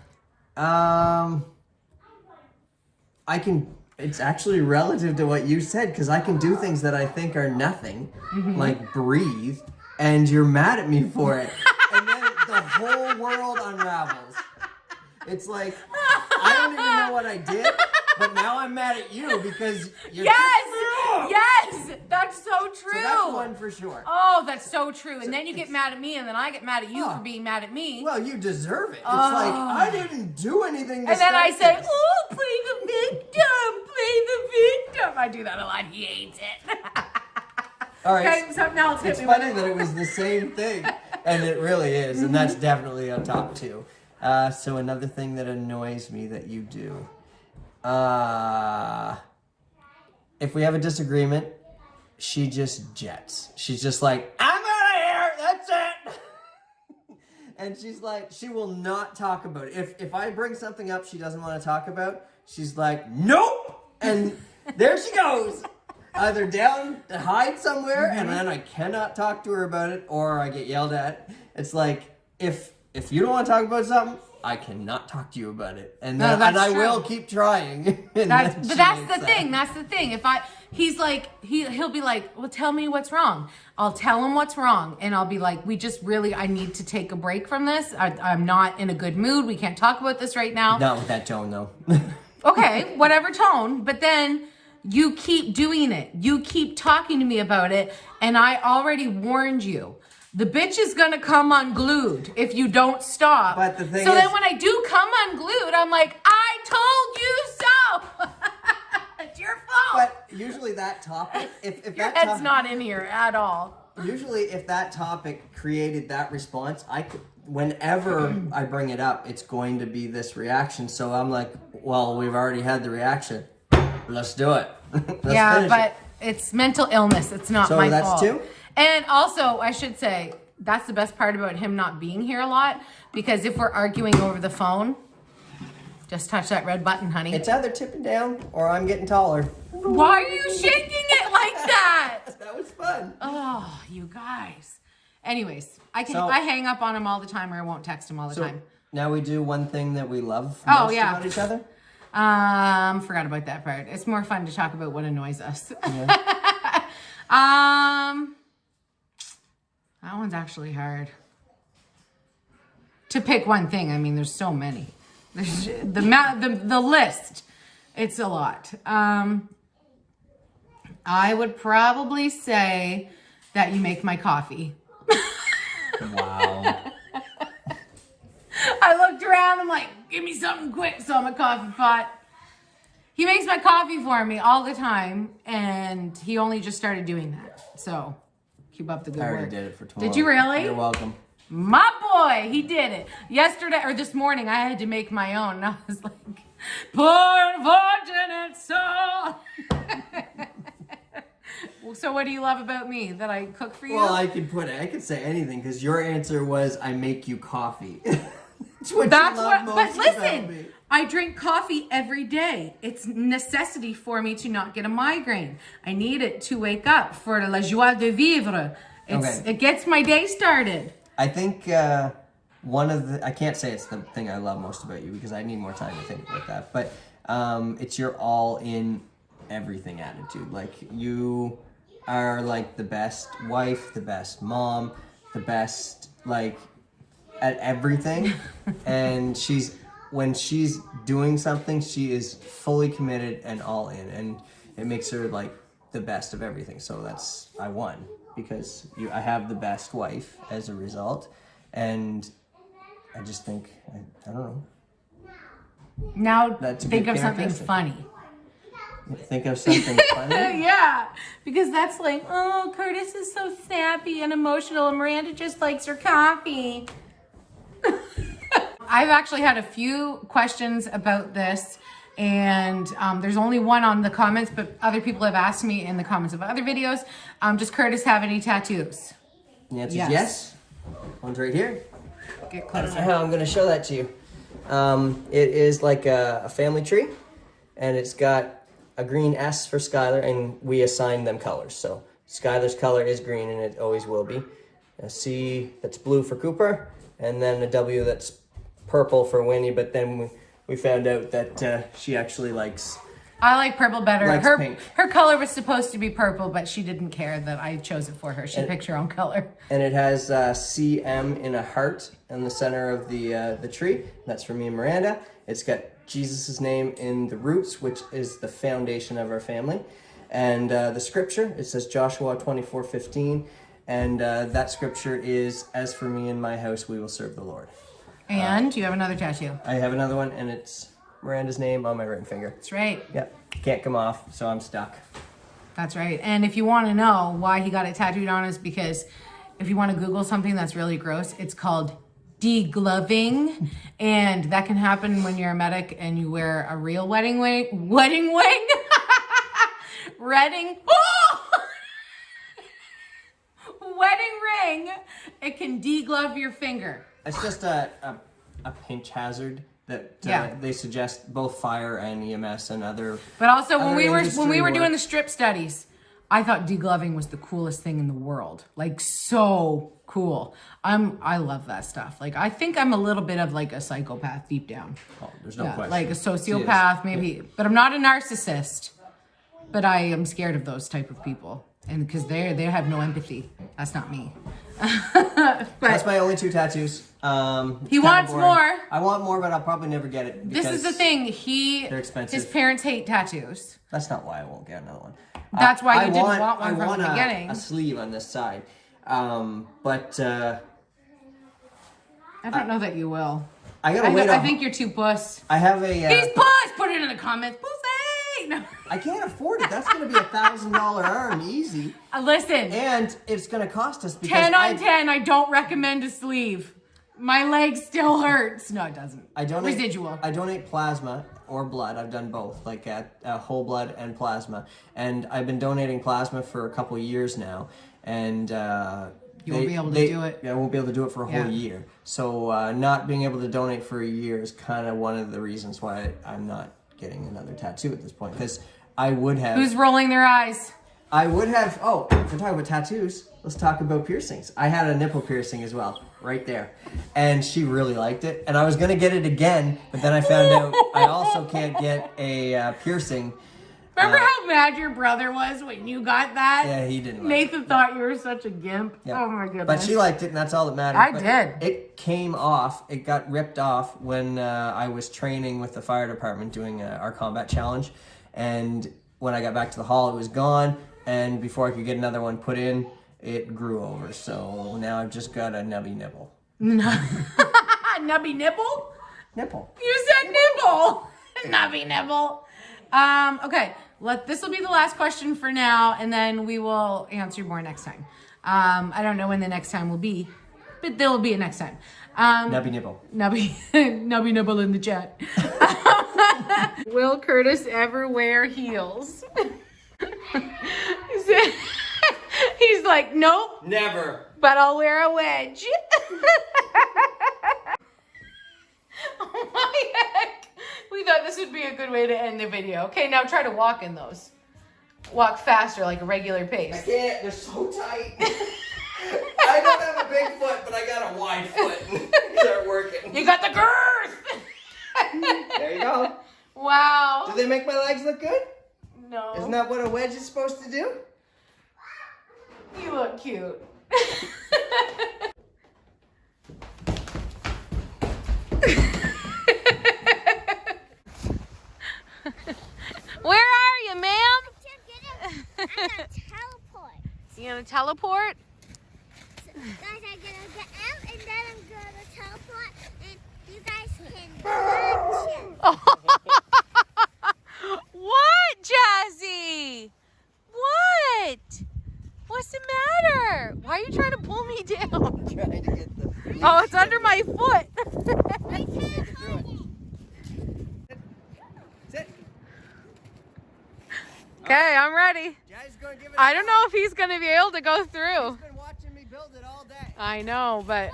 It's actually relative to what you said, because I can do things that I think are nothing, like breathe, and you're mad at me for it. And then the whole world unravels. It's like, I don't even know what I did, but now I'm mad at you because you're Yes, that's so true. So that's 1 for sure. Oh, that's so true. And then you get mad at me, and then I get mad at you for being mad at me. Well, you deserve it. It's like, I didn't do anything to And then I say, this. oh, play the victim, play the victim. I do that a lot. He hates it. All right. Okay, something else hit It's me funny with that it was the same thing, and it really is, and that's definitely on top 2. So another thing that annoys me that you do. If we have a disagreement, she just jets. She's just like, I'm out of here, that's it. And she's like, she will not talk about it. If I bring something up she doesn't want to talk about, she's like, nope. And there she goes. Either down to hide somewhere, and then I cannot talk to her about it, or I get yelled at. It's like, if you don't want to talk about something, I cannot talk to you about it, and I will keep trying. That's the thing. That's the thing. If he's like, he'll be like, well, tell me what's wrong. I'll tell him what's wrong, and I'll be like, I need to take a break from this. I'm not in a good mood. We can't talk about this right now. Not with that tone, though. Okay, whatever tone, but then you keep doing it. You keep talking to me about it, and I already warned you. The bitch is gonna come unglued if you don't stop. But the thing so is, then when I do come unglued, I'm like, I told you so. It's your fault. But usually that topic, if Your that head's topic, not in here at all. Usually if that topic created that response, whenever I bring it up, it's going to be this reaction. So I'm like, well, we've already had the reaction. Let's do it. Let's finish it. It's mental illness. It's not my fault. So that's 2? And also, I should say, that's the best part about him not being here a lot, because if we're arguing over the phone, just touch that red button, honey. It's either tipping down or I'm getting taller. Why are you shaking it like that? That was fun. Oh, you guys. Anyways, I hang up on him all the time, or I won't text him all the time. Now we do one thing that we love most about each other. Forgot about that part. It's more fun to talk about what annoys us. Yeah. That one's actually hard. To pick one thing, I mean, there's so many. There's the list. It's a lot. I would probably say that you make my coffee. Wow. I looked around, I'm like, give me something quick, so I'm a coffee pot. He makes my coffee for me all the time, and he only just started doing that. So, keep up the good work. I already did it for tomorrow. Did you really? You're welcome. My boy, he did it. Yesterday, or this morning, I had to make my own, and I was like, poor unfortunate soul. So what do you love about me? That I cook for you? Well, I could say anything because your answer was I make you coffee. But listen, I drink coffee every day. It's necessity for me to not get a migraine. I need it to wake up for la joie de vivre. It gets my day started. I think I can't say it's the thing I love most about you because I need more time to think about that. But it's your all in everything attitude. Like you are like the best wife, the best mom, the best like at everything. And when she's doing something, she is fully committed and all in, and it makes her like the best of everything. So I won because I have the best wife as a result. And I just think, I don't know. Now think of something funny. Think of something funny? Yeah, because that's like, oh, Curtis is so sappy and emotional and Miranda just likes her coffee. I've actually had a few questions about this, and there's only one on the comments, but other people have asked me in the comments of other videos, does Curtis have any tattoos? The answer is yes. One's right here. Get closer. I'm going to show that to you. It is like a family tree, and it's got a green S for Skylar, and we assigned them colors. So Skylar's color is green, and it always will be. A C that's blue for Cooper, and then a W that's purple for Winnie, but then we found out that she actually likes... I like purple better. Pink. Her color was supposed to be purple, but she didn't care that I chose it for her. She picked her own color. And it has CM in a heart in the center of the tree. That's for me and Miranda. It's got Jesus' name in the roots, which is the foundation of our family. And the scripture, it says Joshua 24:15. And that scripture is, as for me and my house, we will serve the Lord. And you have another tattoo. I have another one, and it's Miranda's name on my ring finger. That's right. Yep. Can't come off, so I'm stuck. That's right. And if you want to know why he got it tattooed on, is because if you want to Google something that's really gross, it's called degloving. And that can happen when you're a medic and you wear a real wedding ring. Wedding ring. It can deglove your finger. It's just a pinch hazard that they suggest both fire and EMS and other. But also when we were doing the strip studies, I thought degloving was the coolest thing in the world. Like so cool. I love that stuff. Like I think I'm a little bit of like a psychopath deep down. Oh, there's no question. Like a sociopath maybe, but I'm not a narcissist. But I am scared of those type of people, and because they have no empathy. That's not me. That's my only 2 tattoos. He wants more. I want more, but I'll probably never get it. This is the thing. They're expensive. His parents hate tattoos. That's not why I won't get another one. That's why you didn't want one from the beginning. A sleeve on this side, but I don't know that you will. I gotta wait. I think you're too puss. I have a. He's puss. Put it in the comments. Pussy. No. I can't afford it. That's going to be $1,000 arm, easy. Listen. And it's going to cost us because 10 on 10. I don't recommend a sleeve. My leg still hurts. No, it doesn't. Residual. I donate plasma or blood. I've done both, like whole blood and plasma. And I've been donating plasma for a couple of years now. And you won't be able to do it. Yeah, I won't be able to do it for a whole year. So not being able to donate for a year is kind of one of the reasons why I'm not getting another tattoo at this point, because I would have... Who's rolling their eyes? I would have... Oh, if we're talking about tattoos, let's talk about piercings. I had a nipple piercing as well, right there. And she really liked it. And I was going to get it again, but then I found out I also can't get a piercing. Remember how mad your brother was when you got that? Yeah, he didn't like Nathan thought you were such a gimp. Yep. Oh my goodness. But she liked it, and that's all that mattered. I did. It came off. It got ripped off when I was training with the fire department doing our combat challenge. And when I got back to the hall, it was gone. And before I could get another one put in, it grew over. So now I've just got a nubby nipple. Nubby nipple? Nipple. You said nipple. Nubby nipple. Okay. This will be the last question for now, and then we will answer more next time. I don't know when the next time will be, but there will be a next time. Nubby nipple. Nubby nibble in the chat. Will Curtis ever wear heels? like, nope. Never. But I'll wear a wedge. Oh my heck. We thought this would be a good way to end the video. Okay, now try to walk in those. Walk faster, like a regular pace. I can't. They're so tight. I don't have a big foot, but I got a wide foot. Start working. You got the girth. There you go. Wow. Do they make my legs look good? No. Isn't that what a wedge is supposed to do? You look cute. Where are you, ma'am? I'm gonna teleport. You gonna teleport? Guys, I'm gonna get out and then I'm gonna teleport and you guys can watch it. What, Jazzy? What? What's the matter? Why are you trying to pull me down? I'm trying to get the... Oh, it's under my foot. I can't find it. Sit. Okay, I'm ready. Jazzy's gonna give it I don't know if he's going to be able to go through. He's been watching me build it all day. I know, but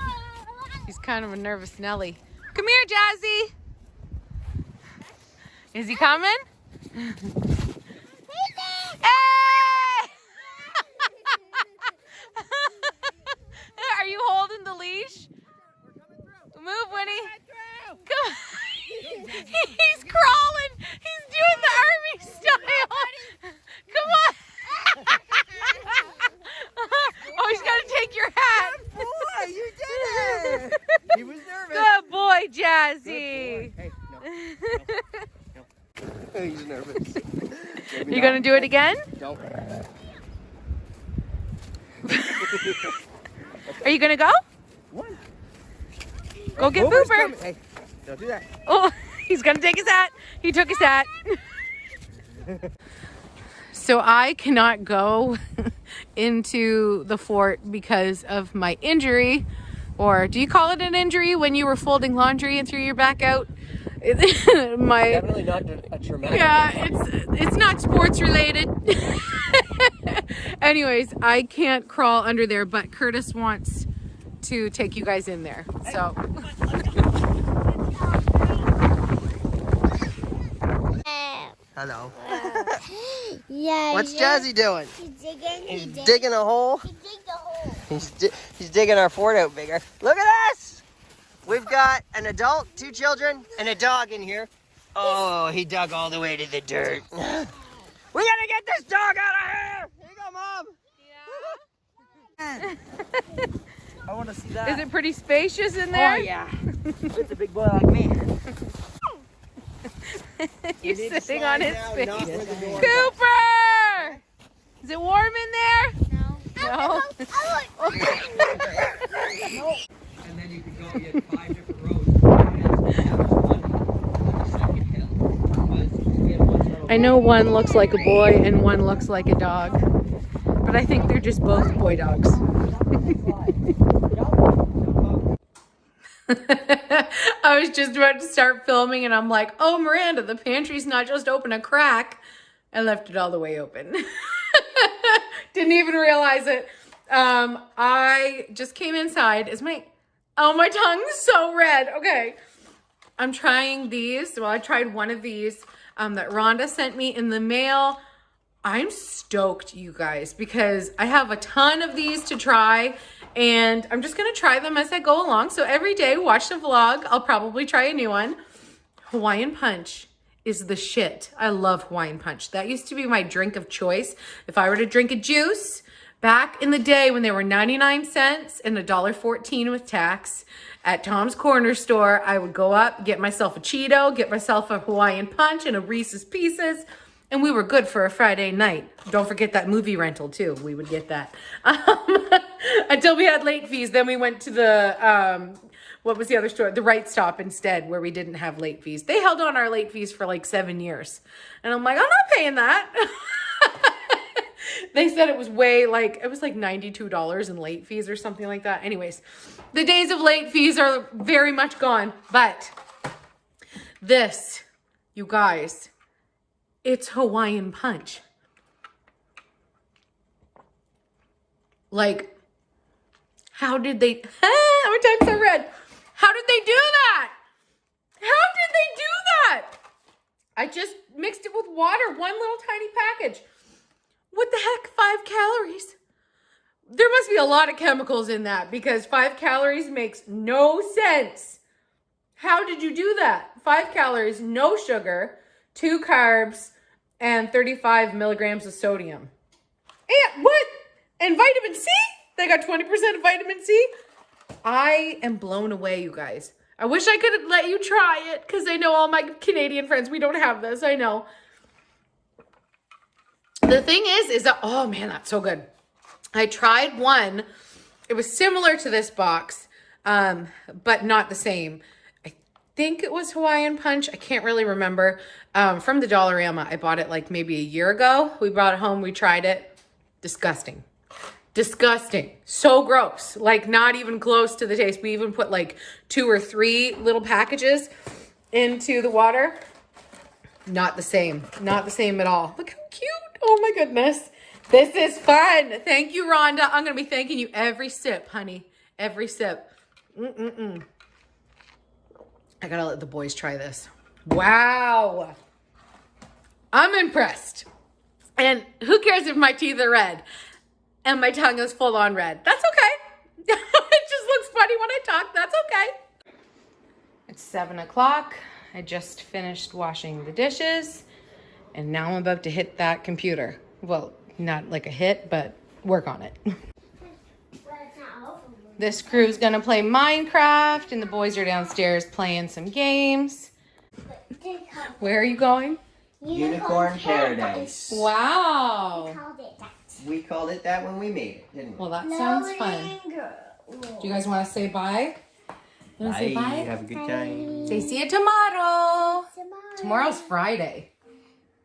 he's kind of a nervous Nelly. Come here, Jazzy. Is he coming? Hey! Are you holding the leash? Move, Winnie. Come on. He's crawling. He's doing the army style. Come on. Oh, he's got to take your hat. Boy, you did it! He was nervous. Good boy, Jazzy. Hey, no. He's nervous. You going to do it again? Don't. Are you going to go? One. Go get Boomer's Boober. coming. Hey, don't do that. Oh, he's going to take his hat. He took his hat. So I cannot go into the fort because of my injury. Or do you call it an injury when you were folding laundry and threw your back out? Definitely not a traumatic. Yeah, it's not sports related. Anyways, I can't crawl under there, but Curtis wants to take you guys in there. So Hello. Yeah. What's Jazzy doing? He's digging. He's digging a hole. He digged the hole. He's digging our fort out bigger. Look at us! We've got an adult, 2 children, and a dog in here. Oh, he dug all the way to the dirt. We gotta get this dog out of here! Here you go, Mom! I want to see that. is it pretty spacious in there? Oh, yeah. It's a big boy like me. You're You need to sitting slide on his down, face. not where the door is. Cooper! Is it warm in there? No. No. And then you could go, you had 5 different roads. I know one looks like a boy and one looks like a dog, but I think they're just both boy dogs. I was just about to start filming and I'm like, oh, Miranda, the pantry's not just open a crack. I left it all the way open. Didn't even realize it. I just came inside. My tongue's so red. Okay. I'm trying these. Well, I tried one of these that Rhonda sent me in the mail. I'm stoked, you guys, because I have a ton of these to try and I'm just going to try them as I go along. So every day, watch the vlog. I'll probably try a new one. Hawaiian Punch is the shit. I love Hawaiian Punch. That used to be my drink of choice. If I were to drink a juice, back in the day when they were 99 cents and $1.14 with tax at Tom's Corner Store, I would go up, get myself a Cheeto, get myself a Hawaiian Punch and a Reese's Pieces, and we were good for a Friday night. Don't forget that movie rental too. We would get that. Until we had late fees. Then we went to the, what was the other store? The Right Stop instead, where we didn't have late fees. They held on our late fees for like 7 years. And I'm like, I'm not paying that. They said it was it was like $92 in late fees or something like that. Anyways, the days of late fees are very much gone. But this, you guys, it's Hawaiian Punch. Like, how did they, my tongue's so red. How did they do that? How did they do that? I just mixed it with water, one little tiny package. What the heck, 5 calories? There must be a lot of chemicals in that because 5 calories makes no sense. How did you do that? 5 calories, no sugar, 2 carbs, and 35 milligrams of sodium. And what? And vitamin C? They got 20% of vitamin C? I am blown away, you guys. I wish I could let you try it because I know all my Canadian friends, we don't have this, I know. The thing is that, oh man, that's so good. I tried one. It was similar to this box, but not the same. I think it was Hawaiian Punch. I can't really remember. From the Dollarama. I bought it like maybe a year ago. We brought it home. We tried it. Disgusting. Disgusting. So gross. Like not even close to the taste. We even put like 2 or 3 little packages into the water. Not the same. Not the same at all. Look how cute. Oh my goodness. This is fun. Thank you, Rhonda. I'm going to be thanking you every sip, honey. Every sip. I got to let the boys try this. Wow. I'm impressed. And who cares if my teeth are red and my tongue is full on red? That's okay. It just looks funny when I talk. That's okay. It's 7 o'clock. I just finished washing the dishes and now I'm about to hit that computer. Well, not like a hit, but work on it. This crew's gonna play Minecraft and the boys are downstairs playing some games. Where are you going? Unicorn Paradise. Wow. We called it that when we made it, didn't we? Well, that sounds fun. Do you guys want to say bye? You want to say bye? Have a good time. Say see you tomorrow. Tomorrow's Friday.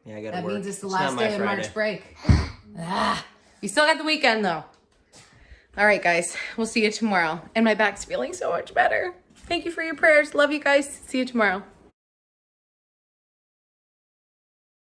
Yeah, I gotta That work. means it's the last day of Friday. March break. You still got the weekend though. All right, guys. We'll see you tomorrow. And my back's feeling so much better. Thank you for your prayers. Love you guys. See you tomorrow.